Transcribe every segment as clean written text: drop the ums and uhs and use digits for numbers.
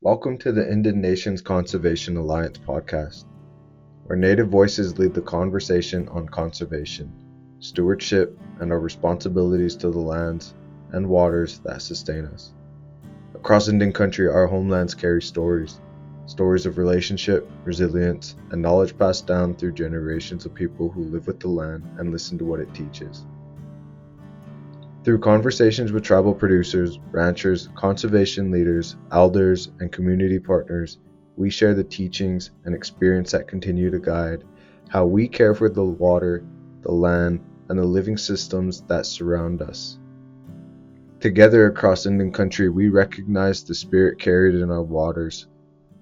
Welcome to the Indigenous Conservation Alliance podcast, where Native voices lead the conversation on conservation, stewardship, and our responsibilities to the lands and waters that sustain us. Across Indian country, our homelands carry stories of relationship, resilience, and knowledge passed down through generations of people who live with the land and listen to what it teaches. Through conversations with tribal producers, ranchers, conservation leaders, elders, and community partners, we share the teachings and experience that continue to guide how we care for the water, the land, and the living systems that surround us. Together across Indian country, we recognize the spirit carried in our waters,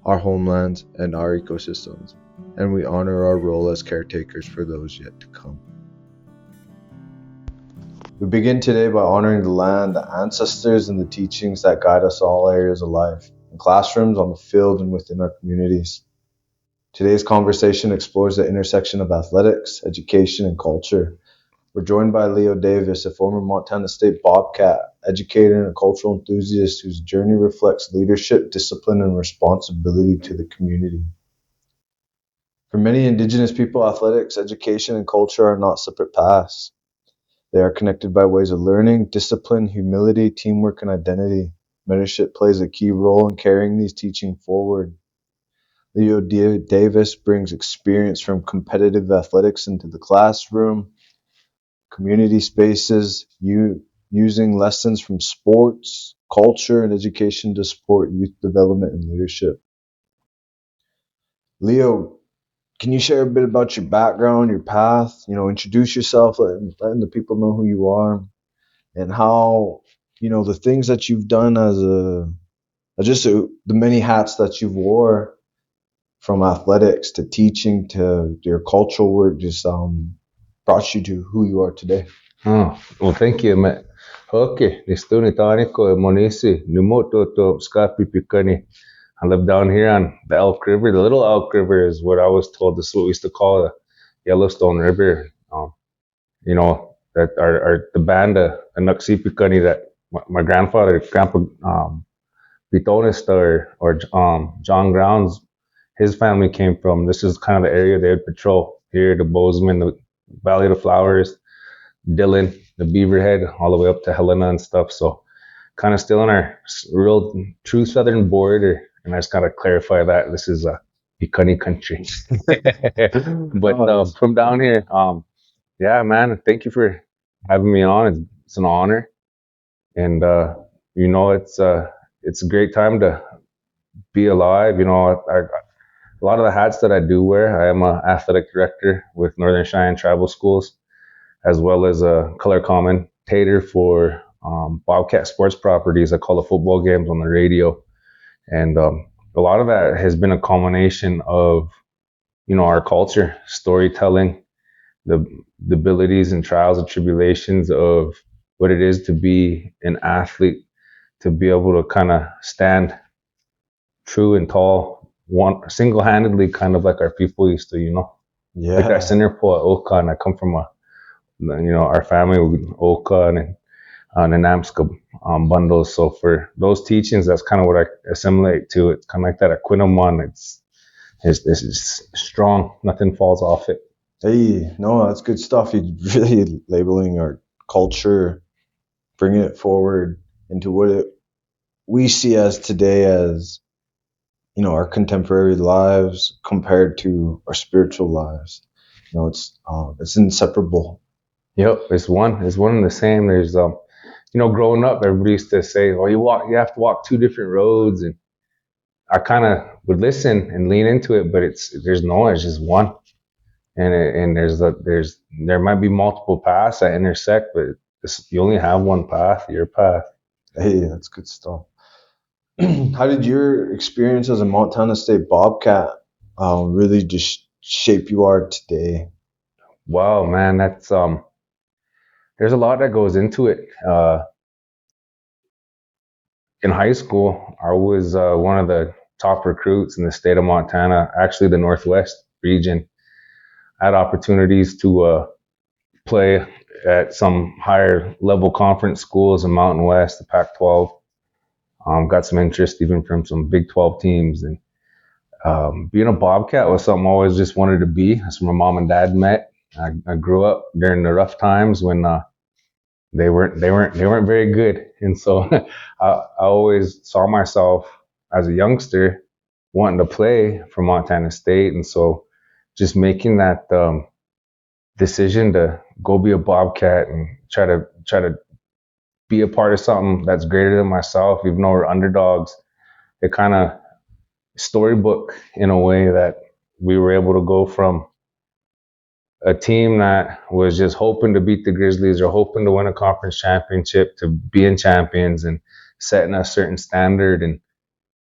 our homelands, and our ecosystems, and we honor our role as caretakers for those yet to come. We begin today by honoring the land, the ancestors, and the teachings that guide us all areas of life, in classrooms, on the field, and within our communities. Today's conversation explores the intersection of athletics, education, and culture. We're joined by Leo Davis, a former Montana State Bobcat, educator and a cultural enthusiast whose journey reflects leadership, discipline, and responsibility to the community. For many Indigenous people, athletics, education, and culture are not separate paths. They are connected by ways of learning, discipline, humility, teamwork, and identity. Mentorship plays a key role in carrying these teachings forward. Leo Davis brings experience from competitive athletics into the classroom, community spaces, using lessons from sports, culture, and education to support youth development and leadership. Leo, can you share a bit about your background, your path? Introduce yourself, letting the people know who you are, and how the things that you've done the many hats that you've wore, from athletics to teaching to your cultural work, just brought you to who you are today. Oh, well, thank you, Matt. Okay, nistuni taniko monisi numoto to skapi pikani. I live down here on the Elk River. The Little Elk River is what I was told. This is what we used to call the Yellowstone River. That our the band, the Naksipikani, that my grandfather, Grandpa Bitonis, or John Grounds, his family came from. This is kind of the area they would patrol here, the Bozeman, the Valley of the Flowers, Dillon, the Beaverhead, all the way up to Helena and stuff. So kind of still in our real true southern border. And I just gotta clarify that this is a Pikani country. But from down here, yeah, man, thank you for having me on. It's an honor, and it's a great time to be alive. A lot of the hats that I do wear. I am an athletic director with Northern Cheyenne Tribal Schools, as well as a color commentator for Bobcat Sports Properties. I call the football games on the radio, and a lot of that has been a culmination of our culture, storytelling, the abilities and trials and tribulations of what it is to be an athlete, to be able to kind of stand true and tall, one single-handedly, kind of like our people used to, like our center po at Oka, and I come from our family with Oka and Nanamska bundles. So for those teachings, that's kind of what I assimilate to. It's kind of like that Aquinamon. It's strong. Nothing falls off it. Hey, no, that's good stuff. You're really labeling our culture, bringing it forward into what we see as today as, our contemporary lives compared to our spiritual lives. It's inseparable. Yep, it's one and the same. There's growing up, everybody used to say, "Oh, you have to walk two different roads," and I kind of would listen and lean into it, but it's just one, and there might be multiple paths that intersect, but you only have one path, your path. Hey, that's good stuff. How did your experience as a Montana State Bobcat really just shape you are today? Wow, man, that's there's a lot that goes into it. In high school, I was one of the top recruits in the state of Montana, actually the Northwest region. I had opportunities to play at some higher level conference schools in Mountain West, the Pac-12. Got some interest even from some Big 12 teams. And being a Bobcat was something I always just wanted to be. That's where my mom and dad met. I grew up during the rough times when they weren't very good, and so I always saw myself as a youngster wanting to play for Montana State, and so just making that decision to go be a Bobcat and try to be a part of something that's greater than myself, even though we're underdogs. It kind of storybook in a way that we were able to go from a team that was just hoping to beat the Grizzlies or hoping to win a conference championship to being champions and setting a certain standard, and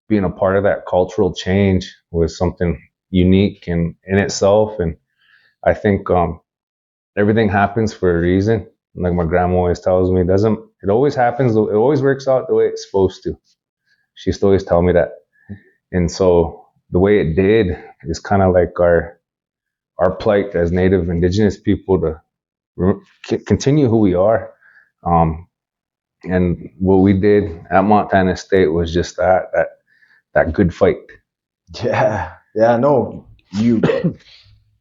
being a part of that cultural change was something unique in itself. And I think everything happens for a reason. Like my grandma always tells me, it always happens, it always works out the way it's supposed to. She used to always tell me that. And so the way it did is kind of like our plight as Native Indigenous people to continue who we are. Um, and what we did at Montana State was just that good fight. Yeah, yeah, no, you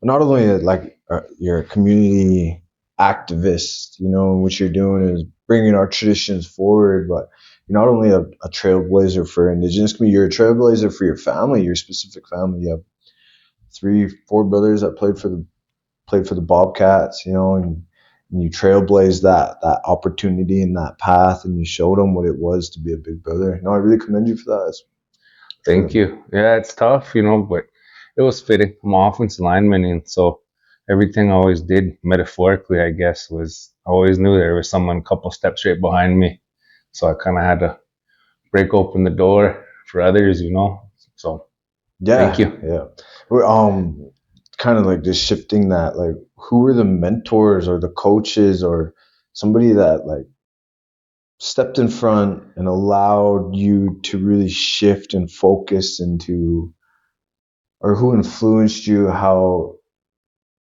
not only you're a community activist, what you're doing is bringing our traditions forward, but you're not only a trailblazer for Indigenous community, you're a trailblazer for your family, your specific family. You have three, four brothers that played for the Bobcats, and you trailblazed that opportunity and that path, and you showed them what it was to be a big brother. No, I really commend you for that. It's Thank really, you. Yeah, it's tough, but it was fitting. I'm an offensive lineman, and so everything I always did metaphorically, I guess, was I always knew there was someone a couple steps right behind me. So I kind of had to break open the door for others. So thank yeah, you. yeah. Kind of like just shifting that, like, who were the mentors or the coaches or somebody that like stepped in front and allowed you to really shift and focus into, or who influenced you how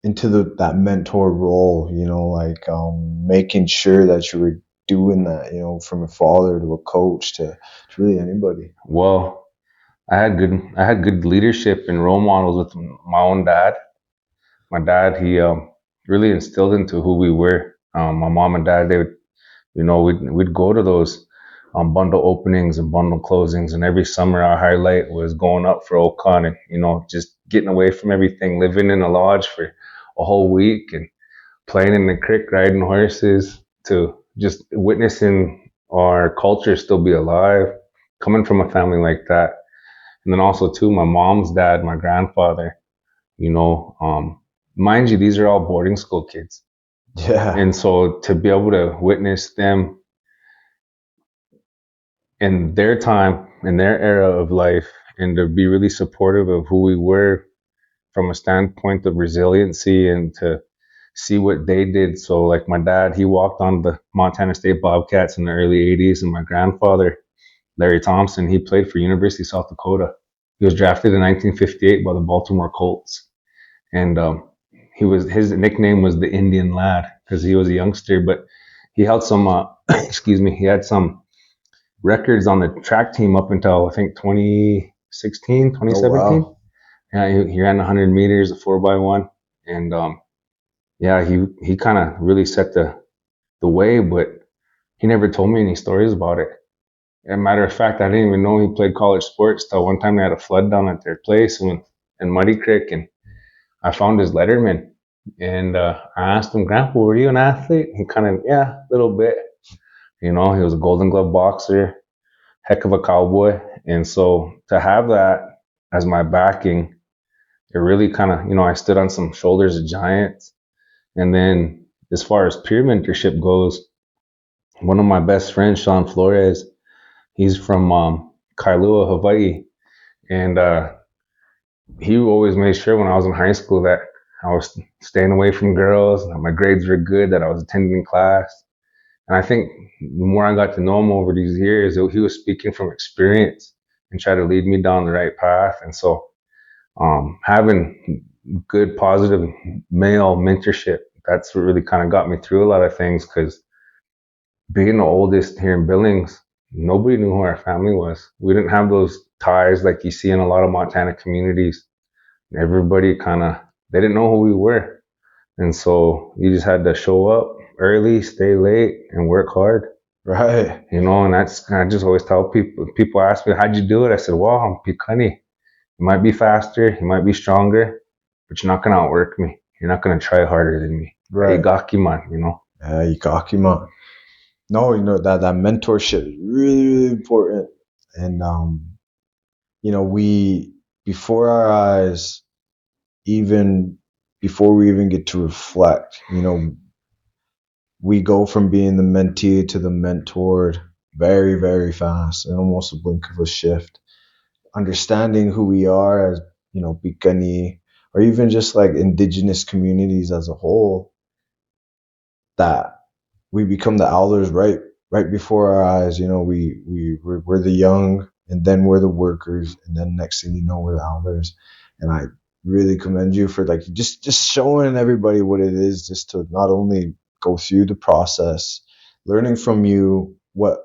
into that mentor role, like making sure that you were doing that, from a father to a coach to really anybody. Well, I had good leadership and role models with my own dad. My dad, he really instilled into who we were. My mom and dad, they would, we'd go to those bundle openings and bundle closings, and every summer our highlight was going up for Ocon and just getting away from everything, living in a lodge for a whole week and playing in the creek, riding horses, to just witnessing our culture still be alive. Coming from a family like that, and then also too, my mom's dad, my grandfather, you know, um, mind you, these are all boarding school kids. Yeah, And so to be able to witness them in their time, in their era of life, and to be really supportive of who we were from a standpoint of resiliency, and to see what they did. So, like my dad, he walked on the Montana State Bobcats in the early 80s, and my grandfather, Larry Thompson, he played for University of South Dakota. He was drafted in 1958 by the Baltimore Colts, and his nickname was the Indian Lad because he was a youngster, but he held some excuse me, he had some records on the track team up until I think 2016, oh 2017. wow. Yeah, he ran 100 meters, a 4x1, and yeah, he kind of really set the way, but he never told me any stories about it. As a matter of fact, I didn't even know he played college sports till one time they had a flood down at their place in Muddy Creek, and I found his letterman, and I asked him, Grandpa, were you an athlete? He kind of, yeah, a little bit. He was a Golden Glove boxer, heck of a cowboy. And so to have that as my backing, it really kind of, I stood on some shoulders of giants. And then as far as peer mentorship goes, one of my best friends, Sean Flores, he's from Kailua, Hawaii. And he always made sure when I was in high school that I was staying away from girls, that my grades were good, that I was attending class. And I think the more I got to know him over these years, he was speaking from experience and try to lead me down the right path. And so having good, positive male mentorship, that's what really kind of got me through a lot of things, because being the oldest here in Billings, nobody knew who our family was. We didn't have those ties like you see in a lot of Montana communities. Everybody kind of, they didn't know who we were. And so you just had to show up early, stay late, and work hard. Right. And that's, I just always tell people ask me, how'd you do it? I said, well, I'm Pikani. You might be faster, you might be stronger, but you're not going to outwork me. You're not going to try harder than me. Right. Igakiman. Yeah, Ikakima. No, that mentorship is really, really important. And we before our eyes, even before we even get to reflect, we go from being the mentee to the mentored very, very fast and almost a blink of a shift. Understanding who we are as, Bikani, or even just like indigenous communities as a whole, that we become the elders right before our eyes. We're the young, and then we're the workers, and then next thing you know, we're the elders. And I really commend you for like just showing everybody what it is, just to not only go through the process, learning from you what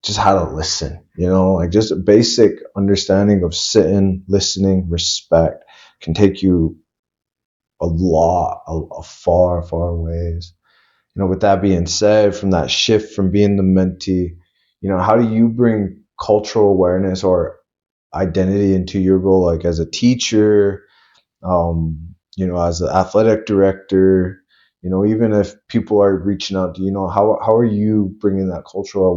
just how to listen, like just a basic understanding of sitting, listening, respect can take you a far, far ways. With that being said, from that shift from being the mentee, how do you bring cultural awareness or identity into your role, like as a teacher, as an athletic director, even if people are reaching out to how are you bringing that cultural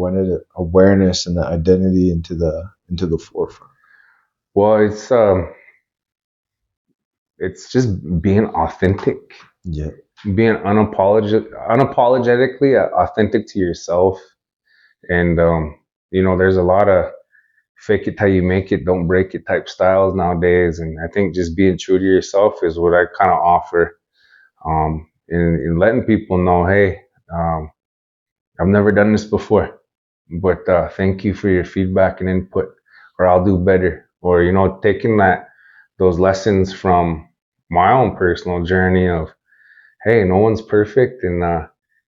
awareness and that identity into the forefront? Well, it's just being authentic, Yeah. being unapologetically authentic to yourself. And there's a lot of fake it till you make it, don't break it type styles nowadays. And I think just being true to yourself is what I kind of offer, in letting people know, hey, I've never done this before, but thank you for your feedback and input, or I'll do better. Or taking those lessons from my own personal journey of, hey, no one's perfect, and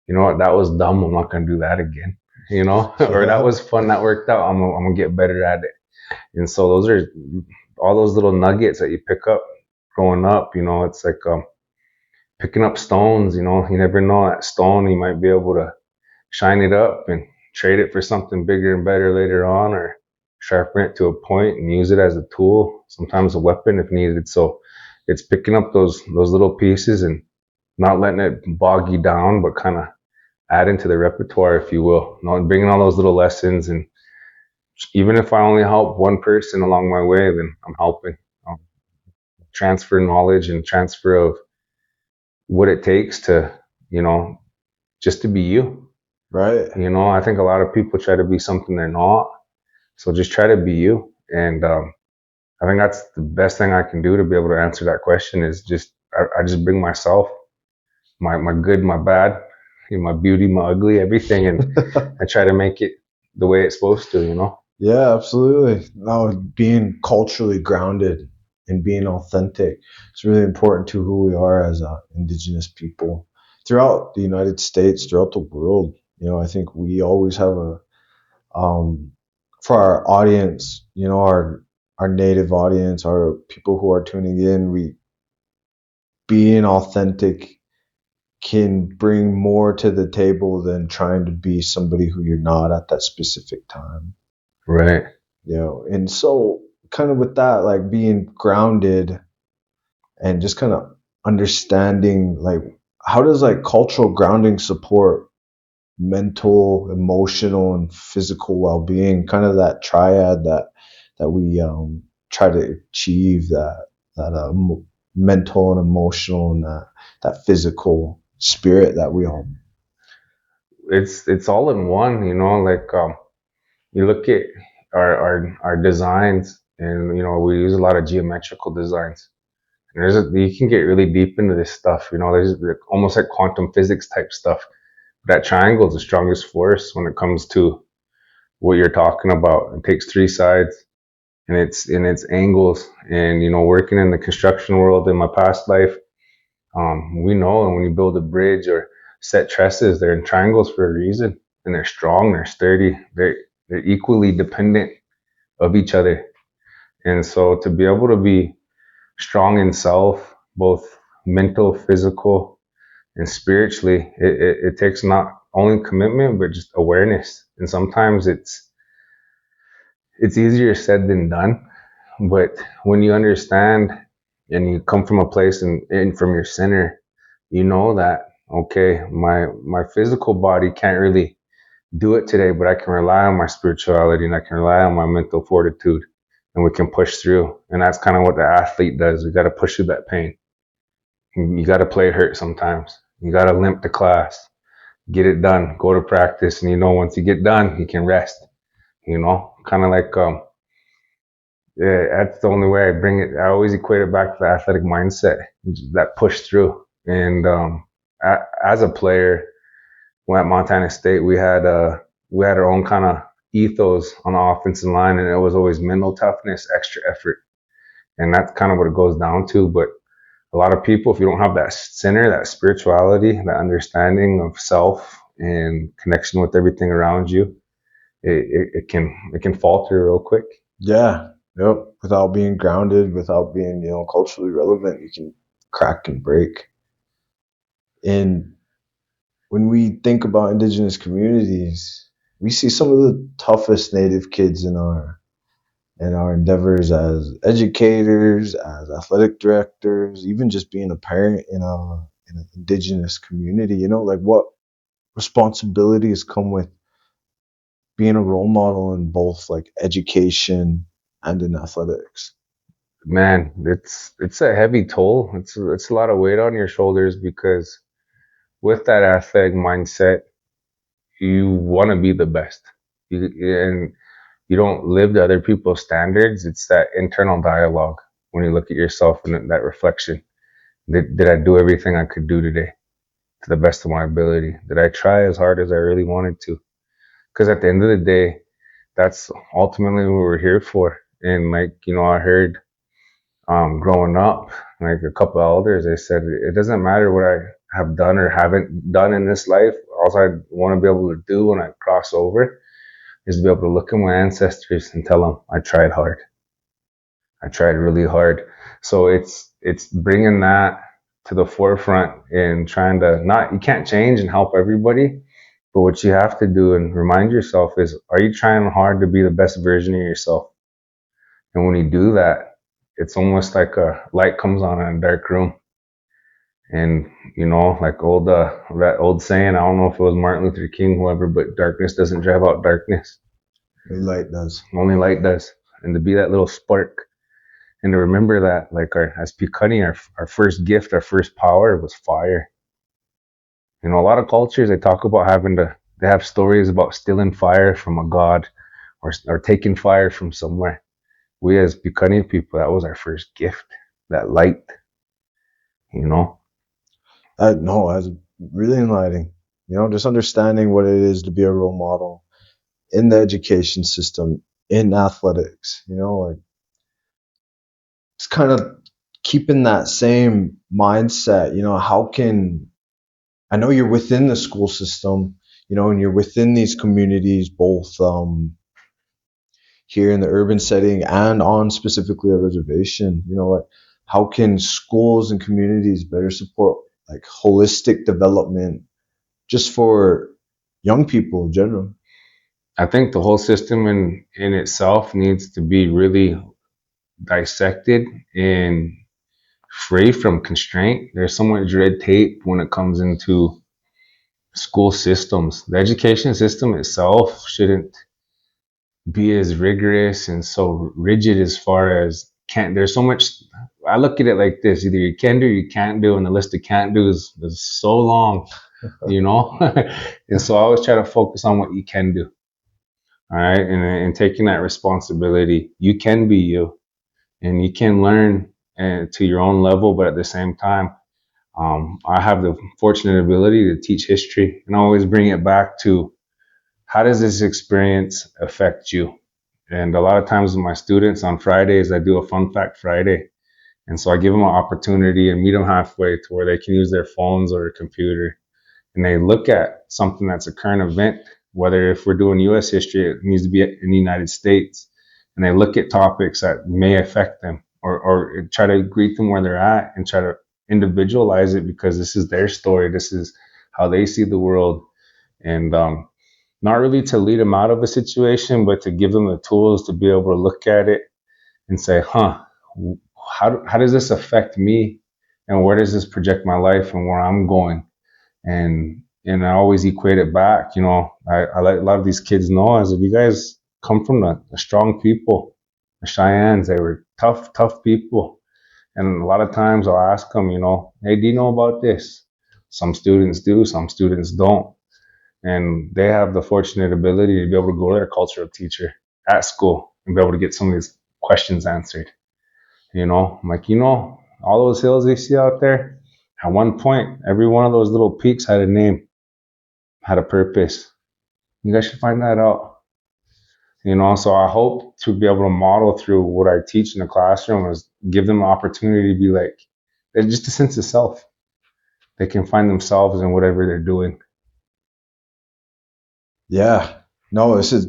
you know what, that was dumb. I'm not gonna do that again. Or that Yeah. was fun, that worked out. I'm gonna get better at it. And so those are all those little nuggets that you pick up growing up. It's like picking up stones. You never know, that stone you might be able to shine it up and trade it for something bigger and better later on, or sharpen it to a point and use it as a tool, sometimes a weapon if needed. So it's picking up those little pieces and not letting it bog you down, but kind of adding to the repertoire, if you will. Bringing all those little lessons, and even if I only help one person along my way, then I'm helping. Um, Transfer knowledge and transfer of what it takes to, you know, just to be you. Right. I think a lot of people try to be something they're not. So just try to be you. And I think that's the best thing I can do to be able to answer that question is I just bring myself, my good, my bad, my beauty, my ugly, everything, and I try to make it the way it's supposed to. Yeah, absolutely. No, being culturally grounded and being authentic is really important to who we are as Indigenous people throughout the United States, throughout the world. I think we always have um, for our audience, our native audience, our people who are tuning in, we being authentic can bring more to the table than trying to be somebody who you're not at that specific time. Right. And so kind of with that, like being grounded and just kind of understanding, like, how does like cultural grounding support mental, emotional, and physical well-being, kind of that triad that we try to achieve, that mental and emotional, and that physical spirit that we all. It's all in one, like you look at our designs, and we use a lot of geometrical designs. And you can get really deep into this stuff. There's like, almost like quantum physics type stuff. That triangle is the strongest force when it comes to what you're talking about. It takes three sides, and it's angles. And working in the construction world in my past life, we know, and when you build a bridge or set trusses, they're in triangles for a reason, and they're strong, they're sturdy, they're equally dependent of each other. And so to be able to be strong in self, both mental, physical, and spiritually, it takes not only commitment but just awareness. And sometimes it's easier said than done. But when you understand and you come from a place and from your center, you know that okay, my physical body can't really do it today, but I can rely on my spirituality and I can rely on my mental fortitude, and we can push through. And that's kind of what the athlete does. We got to push through that pain. You got to play hurt sometimes. You got to limp to class, get it done, go to practice, and once you get done, you can rest. Kind of like yeah, that's the only way I bring it. I always equate it back to the athletic mindset, that push through. And as a player, when at Montana State, we had our own kind of ethos on the offensive line, and it was always mental toughness, extra effort, and that's kind of what it goes down to. But a lot of people, if you don't have that center, that spirituality, that understanding of self and connection with everything around you, it can falter real quick. Yeah, yep. Without being grounded, without being, culturally relevant, you can crack and break. And when we think about Indigenous communities, we see some of the toughest Native kids in our endeavors as educators, as athletic directors, even just being a parent in an Indigenous community. Like what responsibilities come with being a role model in both like education and in athletics. Man, it's a heavy toll. It's a lot of weight on your shoulders because with that athletic mindset, you want to be the best. And you don't live to other people's standards. It's that internal dialogue when you look at yourself and that reflection. Did I do everything I could do today to the best of my ability? Did I try as hard as I really wanted to? Because at the end of the day, that's ultimately what we're here for. And I heard growing up, like a couple elders, they said it doesn't matter what I have done or haven't done in this life. All I want to be able to do when I cross over is to be able to look at my ancestors and tell them I tried hard. I tried really hard. So it's bringing that to the forefront and trying to not you can't change and help everybody, but what you have to do and remind yourself is are you trying hard to be the best version of yourself? And when you do that, it's almost like a light comes on in a dark room. And like that old saying, I don't know if it was Martin Luther King, whoever, but darkness doesn't drive out darkness. Only light does. Only light does. And to be that little spark and to remember that, like as Piccani, our first gift, our first power was fire. A lot of cultures they talk about they have stories about stealing fire from a god or taking fire from somewhere. We as Piccani people, that was our first gift, that light, you know. No, that's really enlightening. Just understanding what it is to be a role model in the education system, in athletics. Like it's kind of keeping that same mindset. How can I know you're within the school system, and you're within these communities, both here in the urban setting and on specifically a reservation. Like how can schools and communities better support like holistic development just for young people in general? I think the whole system in itself needs to be really dissected and free from constraint. There's so much red tape when it comes into school systems. The education system itself shouldn't be as rigorous and so rigid as far as can't. There's so much. I look at it like this: either you can do, or you can't do, and the list of can't do is so long, you know. And so I always try to focus on what you can do. All right, and taking that responsibility, you can be you, and you can learn to your own level, but at the same time, I have the fortunate ability to teach history, and I always bring it back to how does this experience affect you? And a lot of times with my students on Fridays, I do a fun fact Friday. And so I give them an opportunity and meet them halfway to where they can use their phones or a computer and they look at something that's a current event Whether if we're doing U.S. history, it needs to be in the United States, and they look at topics that may affect them, or try to greet them where they're at and try to individualize it because this is their story, this is how they see the world, and not really to lead them out of a situation, but to give them the tools to be able to look at it and say, huh, how does this affect me? And where does this project my life and where I'm going? And I always equate it back. I let a lot of these kids know as if you guys come from a strong people, the Cheyennes, they were tough people. And a lot of times I'll ask them, hey, do you know about this? Some students do, some students don't. And they have the fortunate ability to be able to go to their cultural teacher at school and be able to get some of these questions answered. I'm like, all those hills you see out there, at one point, every one of those little peaks had a name, had a purpose. You guys should find that out. So I hope to be able to model through what I teach in the classroom is give them an opportunity to be like, they're just a sense of self. They can find themselves in whatever they're doing. Yeah. No, this is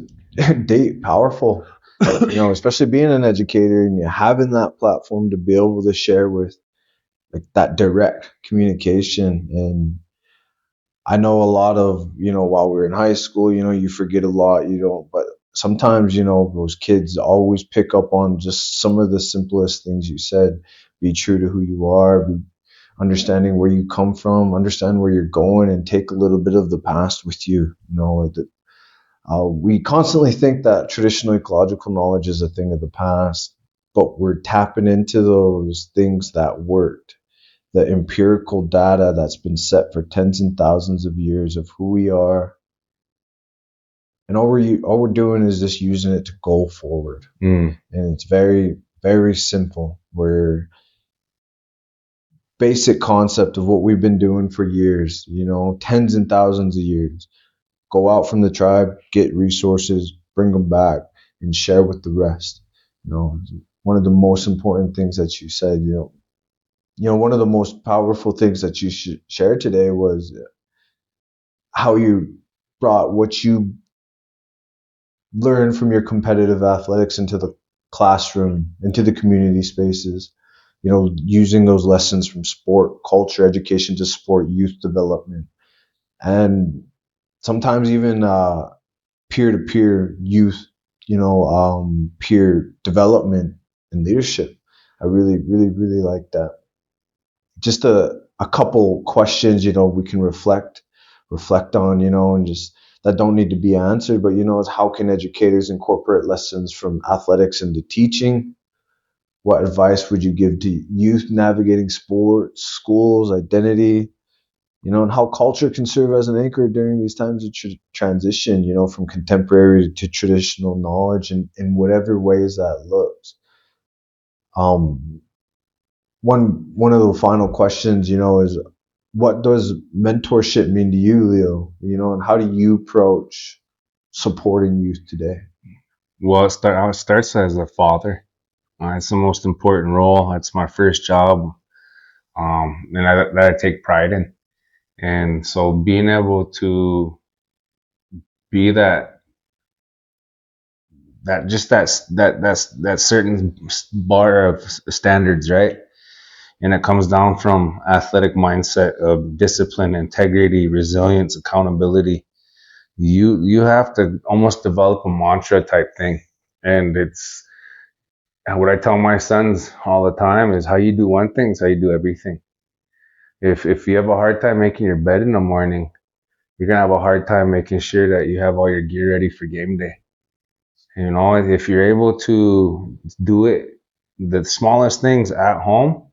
deep, powerful. Especially being an educator and having that platform to be able to share with like that direct communication. And I know a lot of, while we're in high school, you forget a lot, but sometimes, those kids always pick up on just some of the simplest things you said. Be true to who you are, be understanding where you come from, understand where you're going, and take a little bit of the past with you. We constantly think that traditional ecological knowledge is a thing of the past, but we're tapping into those things that worked, the empirical data that's been set for tens and thousands of years of who we are, and all we're doing is just using it to go forward. Mm. And it's very, very simple. We're basic concept of what we've been doing for years, tens and thousands of years. Go out from the tribe, get resources, bring them back, and share with the rest. One of the most important things that you said, one of the most powerful things that you shared today was how you brought what you learned from your competitive athletics into the classroom, into the community spaces. Using those lessons from sport, culture, education to support youth development, and sometimes even peer-to-peer youth, peer development and leadership. I really, really, really like that. Just a couple questions, we can reflect on, and just that don't need to be answered, but is how can educators incorporate lessons from athletics into teaching? What advice would you give to youth navigating sports, schools, identity, and how culture can serve as an anchor during these times of transition, from contemporary to traditional knowledge and in whatever ways that looks. Um, one of the final questions, is what does mentorship mean to you, Leo? And how do you approach supporting youth today? Well, it starts as a father. It's the most important role. It's my first job, and that I take pride in. And so being able to be that certain bar of standards, right? And it comes down from athletic mindset of discipline, integrity, resilience, accountability. You have to almost develop a mantra type thing, and it's what I tell my sons all the time is how you do one thing is how you do everything. If you have a hard time making your bed in the morning, you're gonna have a hard time making sure that you have all your gear ready for game day. If you're able to do it, the smallest things at home,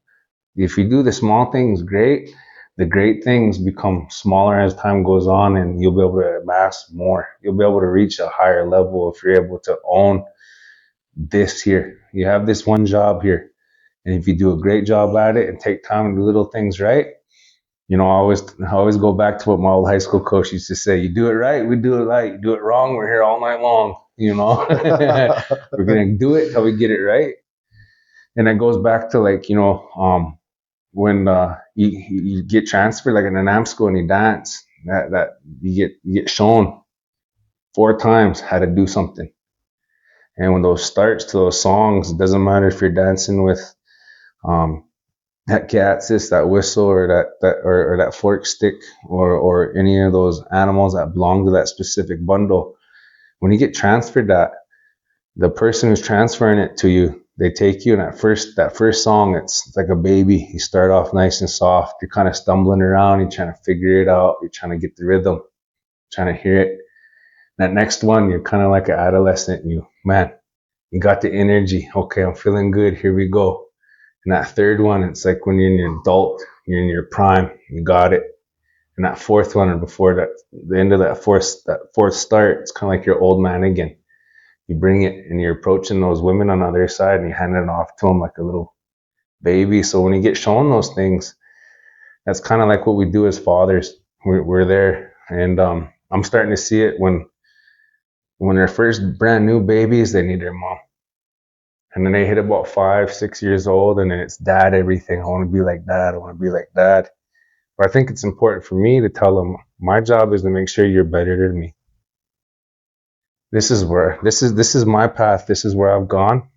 if you do the small things great, the great things become smaller as time goes on, and you'll be able to amass more. You'll be able to reach a higher level if you're able to own this here. You have this one job here. And if you do a great job at it and take time and do little things right, I always go back to what my old high school coach used to say: "You do it right, we do it right. You do it wrong, we're here all night long." We're gonna do it till we get it right. And it goes back to like when you get transferred like in an amp school and you dance, that you get shown 4 times had to do something. And when those starts to those songs, it doesn't matter if you're dancing with um, that catsis, that whistle, or or that fork stick, or any of those animals that belong to that specific bundle. When you get transferred that, the person who's transferring it to you, they take you, and that first song, it's like a baby. You start off nice and soft. You're kind of stumbling around. You're trying to figure it out. You're trying to get the rhythm, trying to hear it. That next one, you're kind of like an adolescent. Man, you got the energy. Okay, I'm feeling good. Here we go. And that third one, it's like when you're in your adult, you're in your prime. You got it. And that fourth one, or before that, the end of that fourth start, it's kind of like your old man again. You bring it, and you're approaching those women on the other side, and you hand it off to them like a little baby. So when you get shown those things, that's kind of like what we do as fathers. We're there, and I'm starting to see it when they're first brand new babies, they need their mom, and then they hit about 5, 6 years old, and then it's dad everything. I want to be like dad. I want to be like dad. But I think it's important for me to tell them my job is to make sure you're better than me. This is my path. This is where I've gone.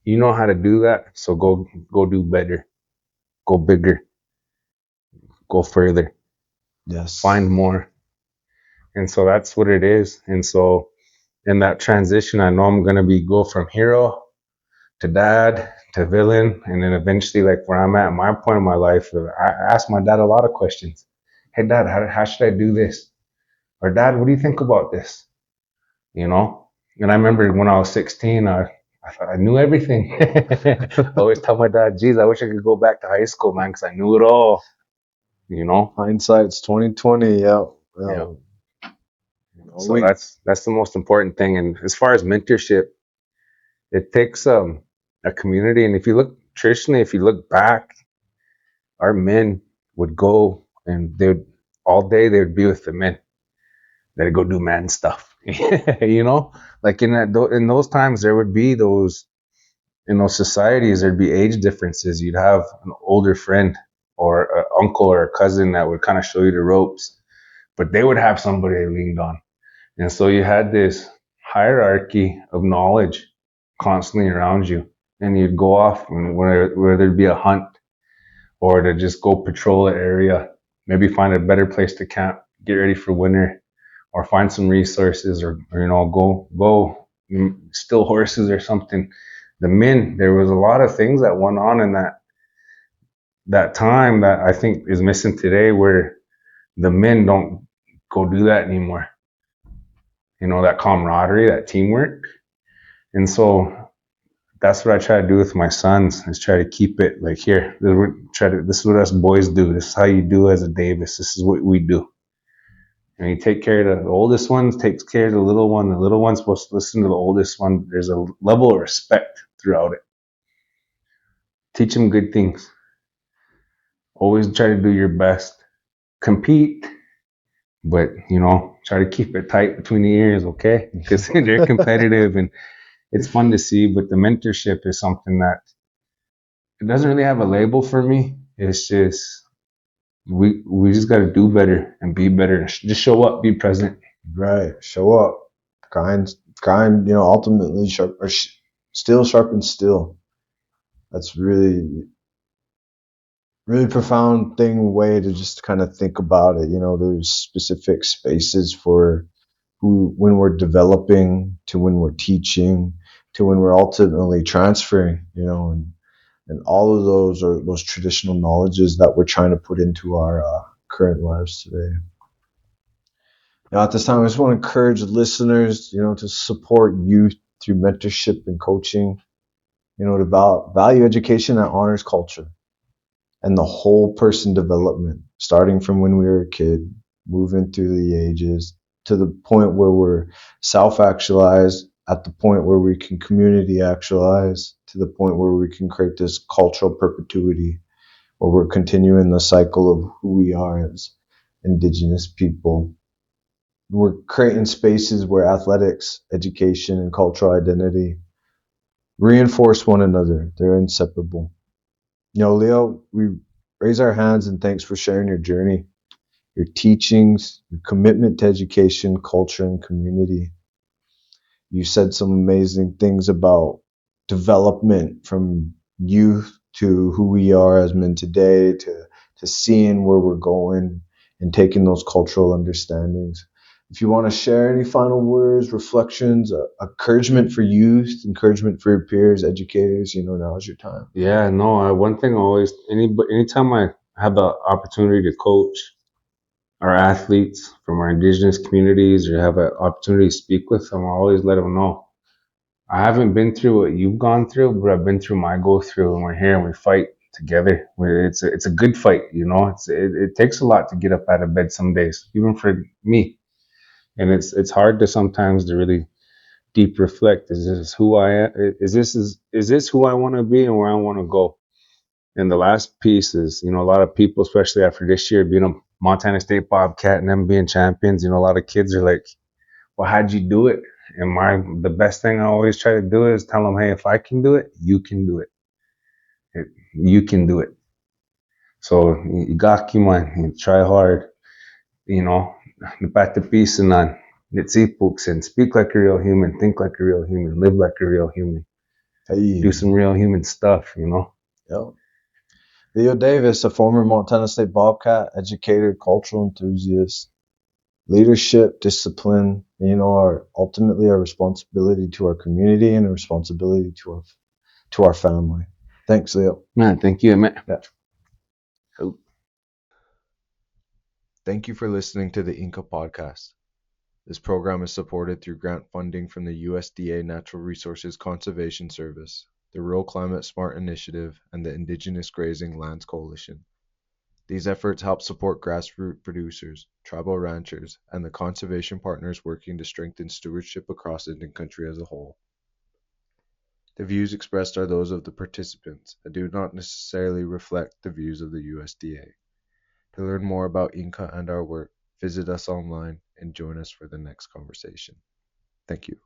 You know how to do that, so go do better, go bigger, go further, Yes. find more. And so that's what it is. And so in that transition, I know I'm gonna be go from hero to dad to villain, and then eventually, like where I'm at my point in my life, I ask my dad a lot of questions. Hey dad, how should I do this? Or dad, what do you think about this? You know? And I remember when I was 16, I thought I knew everything. I always tell my dad, geez, I wish I could go back to high school, man, because I knew it all, you know? Hindsight's 2020. Yeah. Yeah. Yeah. You know, So that's the most important thing. And as far as mentorship, it takes a community. And if you look traditionally, if you look back, our men would go, and they would all day they would be with the men. They'd go do man stuff. You know? Like in those times there would be those in those societies, there'd be age differences. You'd have an older friend or an uncle or a cousin that would kind of show you the ropes, but they would have somebody they leaned on. And so you had this hierarchy of knowledge constantly around you. And you'd go off, where there'd be a hunt, or to just go patrol an area, maybe find a better place to camp, get ready for winter, or find some resources, or go steal horses or something. The men, there was a lot of things that went on in that time that I think is missing today, where the men don't go do that anymore. That camaraderie, that teamwork. And so that's what I try to do with my sons, is try to keep it like, here, this is what us boys do. This is how you do as a Davis. This is what we do. And you take care of the oldest one, takes care of the little one. The little one's supposed to listen to the oldest one. There's a level of respect throughout it. Teach them good things. Always try to do your best. Compete, but try to keep it tight between the ears, okay? Because they're competitive, and it's fun to see. But the mentorship is something that it doesn't really have a label for me. It's just we just got to do better and be better. Just show up, be present. right. Show up. Kind, kind. Ultimately, still sharpens still. That's really, really profound way to just kind of think about it. There's specific spaces for who, when we're developing, to when we're teaching, to when we're ultimately transferring. And all of those are those traditional knowledges that we're trying to put into our current lives today. At this time, I just want to encourage listeners, to support youth through mentorship and coaching, to value education that honors culture and the whole person development, starting from when we were a kid, moving through the ages to the point where we're self actualized, at the point where we can community actualize, to the point where we can create this cultural perpetuity, where we're continuing the cycle of who we are as Indigenous people. We're creating spaces where athletics, education, and cultural identity reinforce one another. They're inseparable. Leo, we raise our hands and thanks for sharing your journey. your teachings, your commitment to education, culture, and community. You said some amazing things about development from youth to who we are as men today to seeing where we're going and taking those cultural understandings. If you want to share any final words, reflections, encouragement for youth, encouragement for your peers, educators, now's your time. Yeah, no, one thing I always, anytime I have the opportunity to coach our athletes from our Indigenous communities or have an opportunity to speak with them, I always let them know. I haven't been through what you've gone through, but I've been through my go through, and we're here and we fight together. It's a good fight, you know. It takes a lot to get up out of bed some days, even for me, and it's hard to sometimes to really deep reflect. Is this who I am? Is this who I want to be and where I want to go? And the last piece is, a lot of people, especially after this year being a Montana State Bobcat and them being champions, a lot of kids are like, well, how'd you do it? And the best thing I always try to do is tell them, hey, if I can do it, you can do it. You can do it. So, man, try hard, you know, the piece and on. And speak like a real human, think like a real human, live like a real human, do Hey, some real human stuff. yeah. Leo Davis, a former Montana State Bobcat, educator, cultural enthusiast, leadership, discipline, are ultimately a responsibility to our community and a responsibility to our family. Thanks, Leo. Man, thank you, man. Yeah. Thank you for listening to the Inca podcast. This program is supported through grant funding from the USDA Natural Resources Conservation Service, the Rural Climate Smart Initiative, and the Indigenous Grazing Lands Coalition. These efforts help support grassroots producers, tribal ranchers, and the conservation partners working to strengthen stewardship across Indian country as a whole. The views expressed are those of the participants and do not necessarily reflect the views of the USDA. To learn more about Inca and our work, visit us online and join us for the next conversation. Thank you.